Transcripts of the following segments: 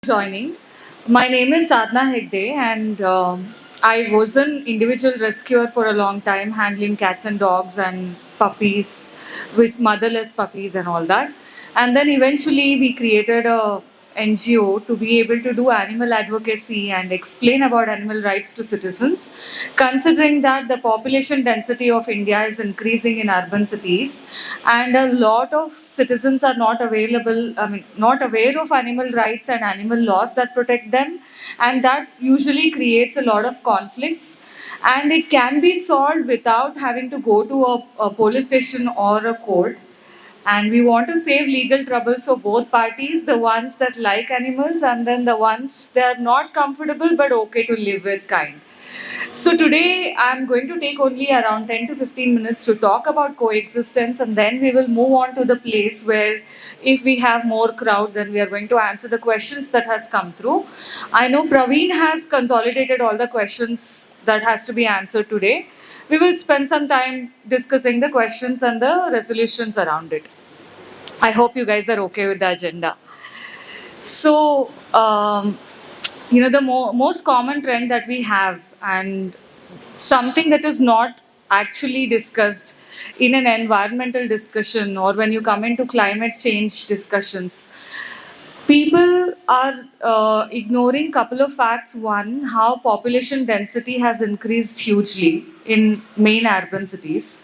Joining. My name is Sadhna Hegde, and I was an individual rescuer for a long time, handling cats and dogs and puppies, with motherless puppies and all that. And then eventually, we created a NGO to be able to do animal advocacy and explain about animal rights to citizens, considering that the population density of India is increasing in urban cities, and a lot of citizens are not available, not aware of animal rights and animal laws that protect them, and that usually creates a lot of conflicts. And it can be solved without having to go to a police station or a court, and we want to save legal troubles for both parties, the ones that like animals and then the ones they are not comfortable but okay to live with kind. So today I'm going to take only around 10 to 15 minutes to talk about coexistence, and then we will move on to the place where if we have more crowd then we are going to answer the questions that has come through. I know Praveen has consolidated all the questions that has to be answered today. We will spend some time discussing the questions and the resolutions around it. I hope you guys are okay with the agenda. So, the most common trend that we have, and something that is not actually discussed in an environmental discussion or when you come into climate change discussions, people are ignoring couple of facts. One, how population density has increased hugely in main urban cities,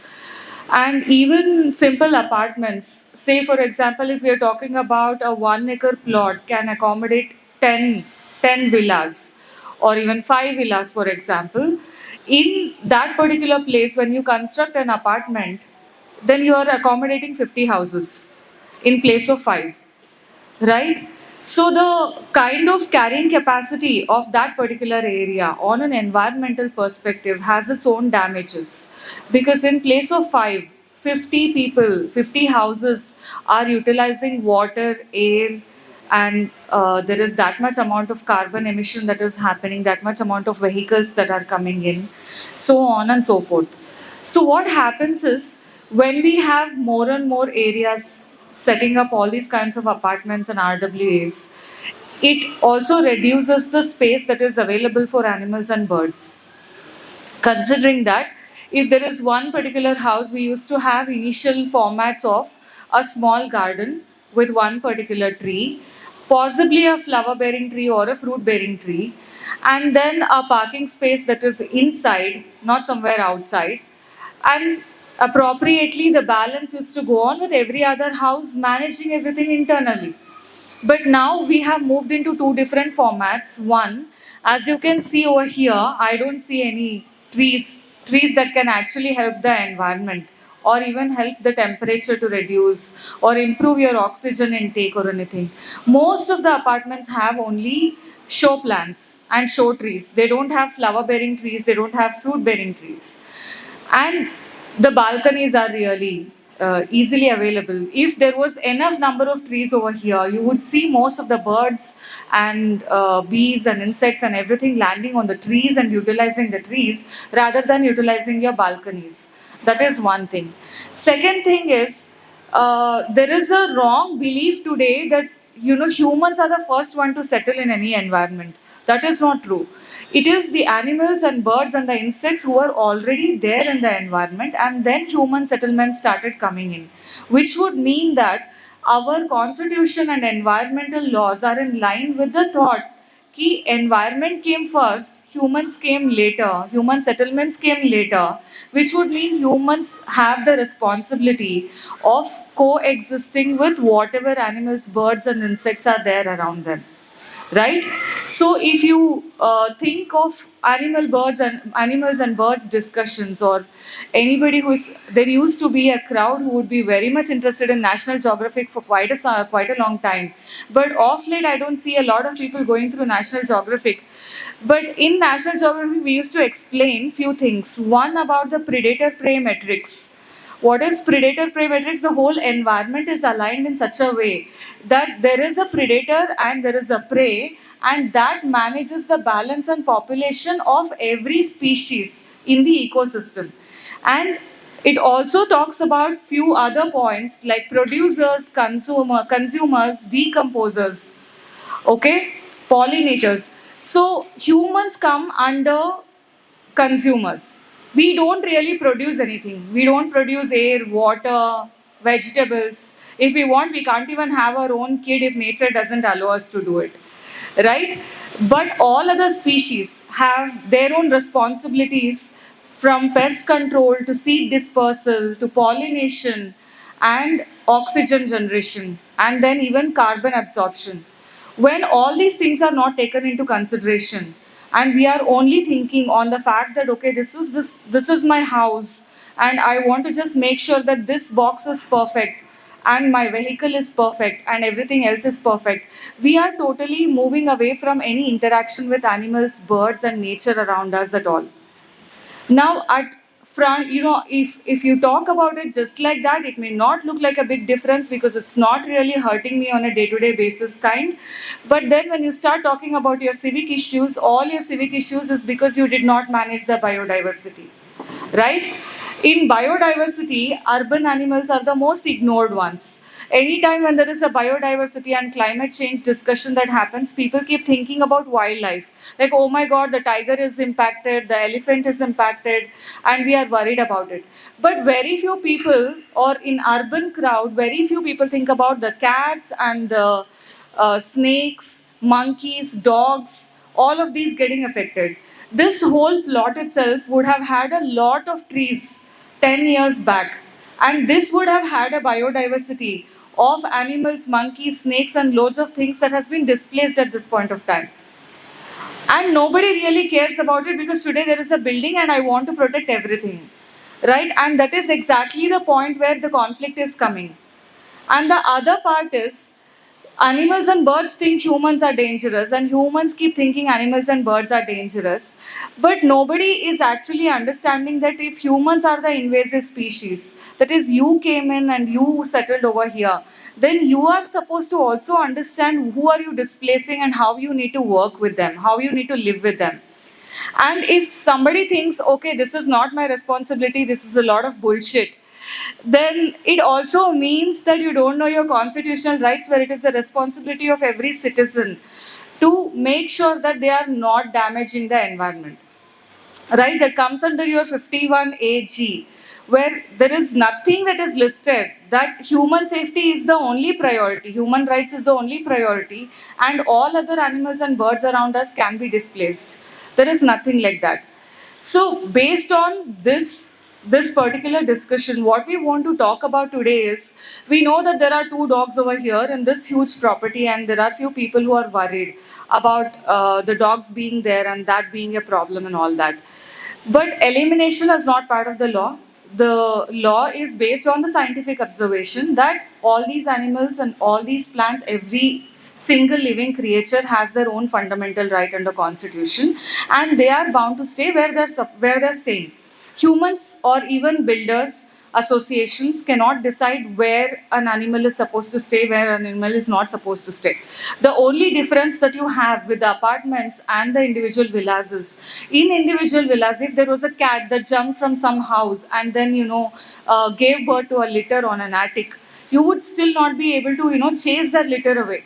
and even simple apartments. Say, for example, if we are talking about a 1 acre plot can accommodate 10 villas or even 5 villas, for example. In that particular place, when you construct an apartment, then you are accommodating 50 houses in place of 5, right? So the kind of carrying capacity of that particular area on an environmental perspective has its own damages, because in place of 5, 50 people, 50 houses are utilizing water, air, and there is that much amount of carbon emission that is happening, that much amount of vehicles that are coming in, so on and so forth. So what happens is, when we have more and more areas setting up all these kinds of apartments and RWAs, it also reduces the space that is available for animals and birds. Considering that, if there is one particular house, we used to have initial formats of a small garden with one particular tree, possibly a flower bearing tree or a fruit bearing tree, and then a parking space that is inside, not somewhere outside. And appropriately, the balance used to go on with every other house managing everything internally. But now we have moved into two different formats. One, as you can see over here, I don't see any trees that can actually help the environment or even help the temperature to reduce or improve your oxygen intake or anything. Most of the apartments have only show plants and show trees. They don't have flower bearing trees, they don't have fruit bearing trees. And the balconies are really easily available. If there was enough number of trees over here, you would see most of the birds and bees and insects and everything landing on the trees and utilizing the trees rather than utilizing your balconies. That is one thing. Second thing is, there is a wrong belief today that humans are the first one to settle in any environment. That is not true. It is the animals and birds and the insects who are already there in the environment, and then human settlements started coming in, which would mean that our constitution and environmental laws are in line with the thought कि environment came first, humans came later, human settlements came later, which would mean humans have the responsibility of coexisting with whatever animals, birds, and insects are there around them, right? So if you think of animals and birds discussions, or anybody who's there, used to be a crowd who would be very much interested in National Geographic for quite a long time, but of late I don't see a lot of people going through National Geographic. But in National Geographic we used to explain few things. One, about the predator prey matrix. What is predator prey matrix? The whole environment is aligned in such a way that there is a predator and there is a prey, and that manages the balance and population of every species in the ecosystem. And it also talks about few other points like producers, consumers, decomposers. Okay? pollinators. So humans come under consumers. We don't really produce anything. We don't produce air, water, vegetables. If we want, we can't even have our own kid if nature doesn't allow us to do it. Right? But all other species have their own responsibilities, from pest control to seed dispersal to pollination and oxygen generation, and then even carbon absorption. When all these things are not taken into consideration, and we are only thinking on the fact that okay, this is my house, and I want to just make sure that this box is perfect and my vehicle is perfect and everything else is perfect, we are totally moving away from any interaction with animals, birds, and nature around us at all. Now, at front, if you talk about it just like that, it may not look like a big difference because it's not really hurting me on a day-to-day basis kind. But then when you start talking about your civic issues, all your civic issues is because you did not manage the biodiversity, right? In biodiversity, urban animals are the most ignored ones. Anytime when there is a biodiversity and climate change discussion that happens, people keep thinking about wildlife. Like, oh my God, the tiger is impacted, the elephant is impacted, and we are worried about it. But very few people, or in urban crowd, very few people think about the cats and the snakes, monkeys, dogs, all of these getting affected. This whole plot itself would have had a lot of trees 10 years back, and this would have had a biodiversity of animals, monkeys, snakes, and loads of things that has been displaced at this point of time. And nobody really cares about it because today there is a building and I want to protect everything, right? And that is exactly the point where the conflict is coming. And the other part is, animals and birds think humans are dangerous, and humans keep thinking animals and birds are dangerous. But nobody is actually understanding that if humans are the invasive species, that is, you came in and you settled over here, then you are supposed to also understand who are you displacing and how you need to work with them, how you need to live with them. And if somebody thinks, okay, this is not my responsibility, this is a lot of bullshit, then it also means that you don't know your constitutional rights, where it is the responsibility of every citizen to make sure that they are not damaging the environment. Right? That comes under your 51AG, where there is nothing that is listed that human safety is the only priority, human rights is the only priority, and all other animals and birds around us can be displaced. There is nothing like that. So, based on this particular discussion, what we want to talk about today is, we know that there are two dogs over here in this huge property, and there are few people who are worried about the dogs being there and that being a problem and all that. But elimination is not part of the law. The law is based on the scientific observation that all these animals and all these plants, every single living creature has their own fundamental right under constitution, and they are bound to stay where they're staying. Humans or even builders associations cannot decide where an animal is supposed to stay, where an animal is not supposed to stay. The only difference that you have with the apartments and the individual villas is, in individual villas, if there was a cat that jumped from some house and then gave birth to a litter on an attic, you would still not be able to chase that litter away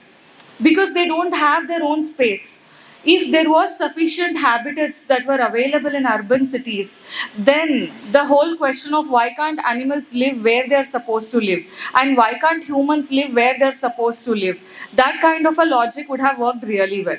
because they don't have their own space. If there was sufficient habitats that were available in urban cities, then the whole question of why can't animals live where they're supposed to live and why can't humans live where they're supposed to live, that kind of a logic would have worked really well.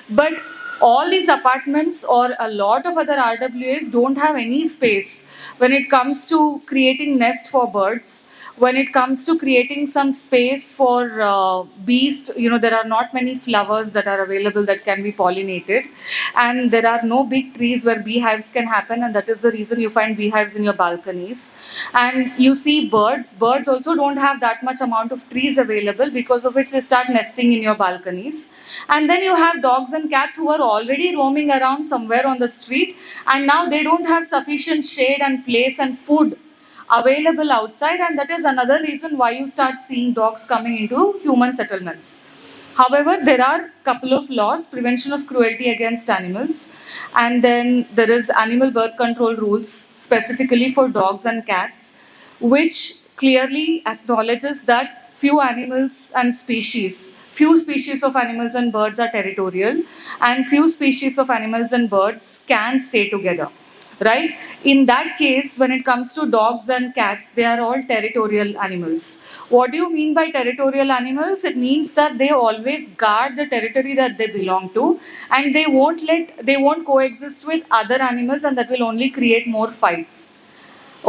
But all these apartments or a lot of other RWAs don't have any space when it comes to creating nest for birds, when it comes to creating some space for bees. There are not many flowers that are available that can be pollinated, and there are no big trees where beehives can happen, and that is the reason you find beehives in your balconies. And you see birds also don't have that much amount of trees available, because of which they start nesting in your balconies. And then you have dogs and cats who are already roaming around somewhere on the street, and now they don't have sufficient shade and place and food available outside, and that is another reason why you start seeing dogs coming into human settlements. However, there are couple of laws: prevention of cruelty against animals, and then there is animal birth control rules specifically for dogs and cats, which clearly acknowledges that few animals and species few species of animals and birds are territorial, and few species of animals and birds can stay together. Right? In that case, when it comes to dogs and cats, they are all territorial animals. What do you mean by territorial animals? It means that they always guard the territory that they belong to, and they won't coexist with other animals, and that will only create more fights.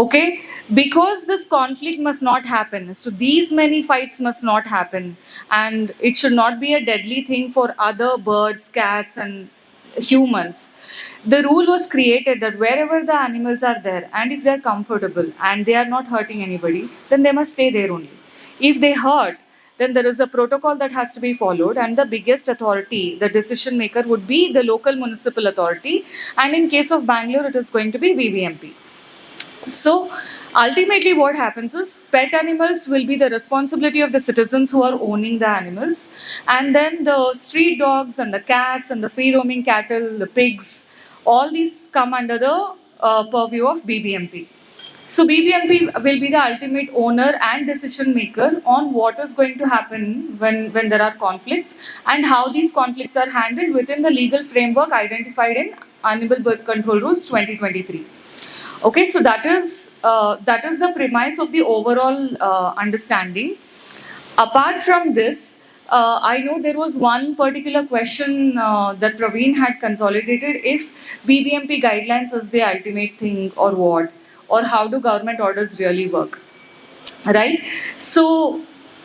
Okay, because this conflict must not happen, so these many fights must not happen, and it should not be a deadly thing for other birds, cats, and humans. The rule was created that wherever the animals are there, and if they're comfortable and they are not hurting anybody, then they must stay there only. If they hurt, then there is a protocol that has to be followed, and the biggest authority, the decision maker, would be the local municipal authority, and in case of Bangalore, it is going to be BBMP. So ultimately, what happens is pet animals will be the responsibility of the citizens who are owning the animals, and then the street dogs and the cats and the free roaming cattle, the pigs, all these come under the purview of BBMP. So BBMP will be the ultimate owner and decision maker on what is going to happen when there are conflicts, and how these conflicts are handled within the legal framework identified in Animal Birth Control Rules 2023. Okay, so that is the premise of the overall understanding. Apart from this, I know there was one particular question that Praveen had consolidated: if BBMP guidelines is the ultimate thing, or what, or how do government orders really work, right? So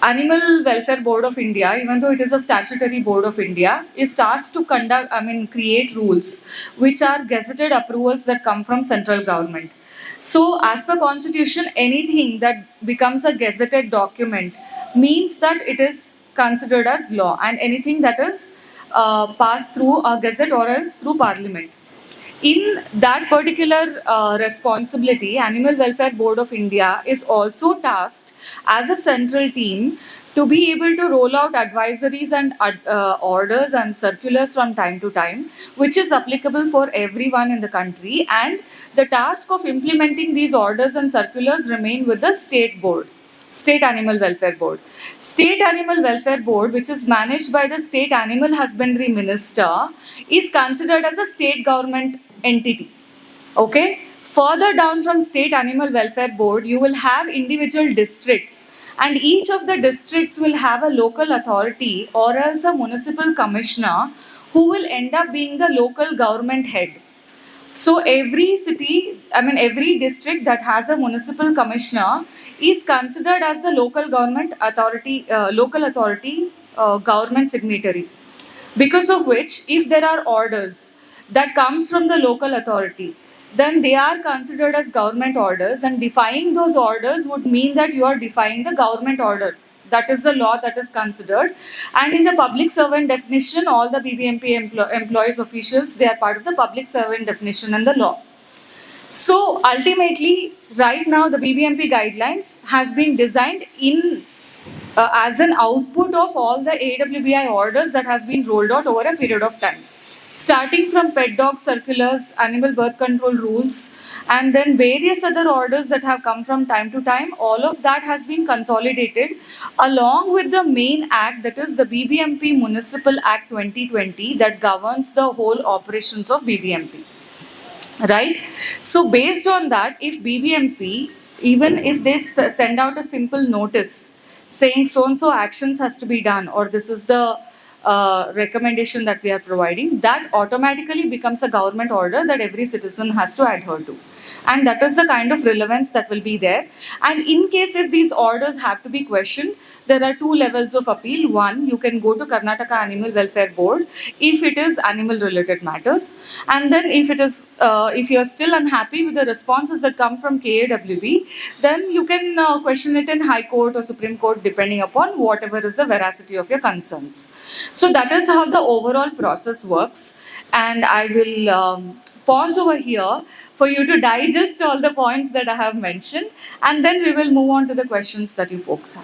Animal Welfare Board of India, even though it is a statutory board of India, is tasked to create rules which are gazetted approvals that come from central government. So, as per Constitution, anything that becomes a gazetted document means that it is considered as law, and anything that is passed through a gazette or else through Parliament. In that particular responsibility, Animal Welfare Board of India is also tasked as a central team to be able to roll out advisories and orders and circulars from time to time, which is applicable for everyone in the country. And the task of implementing these orders and circulars remain with the state board. State Animal Welfare Board. State Animal Welfare Board, which is managed by the State Animal Husbandry Minister, is considered as a state government entity. Okay? Further down from State Animal Welfare Board, you will have individual districts, and each of the districts will have a local authority or else a municipal commissioner who will end up being the local government head. So every every district that has a municipal commissioner is considered as the local government authority, government signatory. Because of which, if there are orders that comes from the local authority, then they are considered as government orders, and defying those orders would mean that you are defying the government order. That is the law that is considered. And in the public servant definition, all the BBMP employees, officials, they are part of the public servant definition and the law. So ultimately, right now, the BBMP guidelines has been designed in as an output of all the AWBI orders that has been rolled out over a period of time. Starting from pet dog circulars, animal birth control rules, and then various other orders that have come from time to time, all of that has been consolidated along with the main act, that is the BBMP Municipal Act 2020, that governs the whole operations of BBMP. Right? So based on that, if BBMP, even if they send out a simple notice saying so and so actions has to be done, or this is the recommendation that we are providing, that automatically becomes a government order that every citizen has to adhere to. And that is the kind of relevance that will be there. And in case if these orders have to be questioned, there are two levels of appeal. One, you can go to Karnataka Animal Welfare Board if it is animal related matters. And then if it is, if you are still unhappy with the responses that come from KAWB, then you can question it in High Court or Supreme Court, depending upon whatever is the veracity of your concerns. So that is how the overall process works. And I will pause over here for you to digest all the points that I have mentioned, and then we will move on to the questions that you folks have.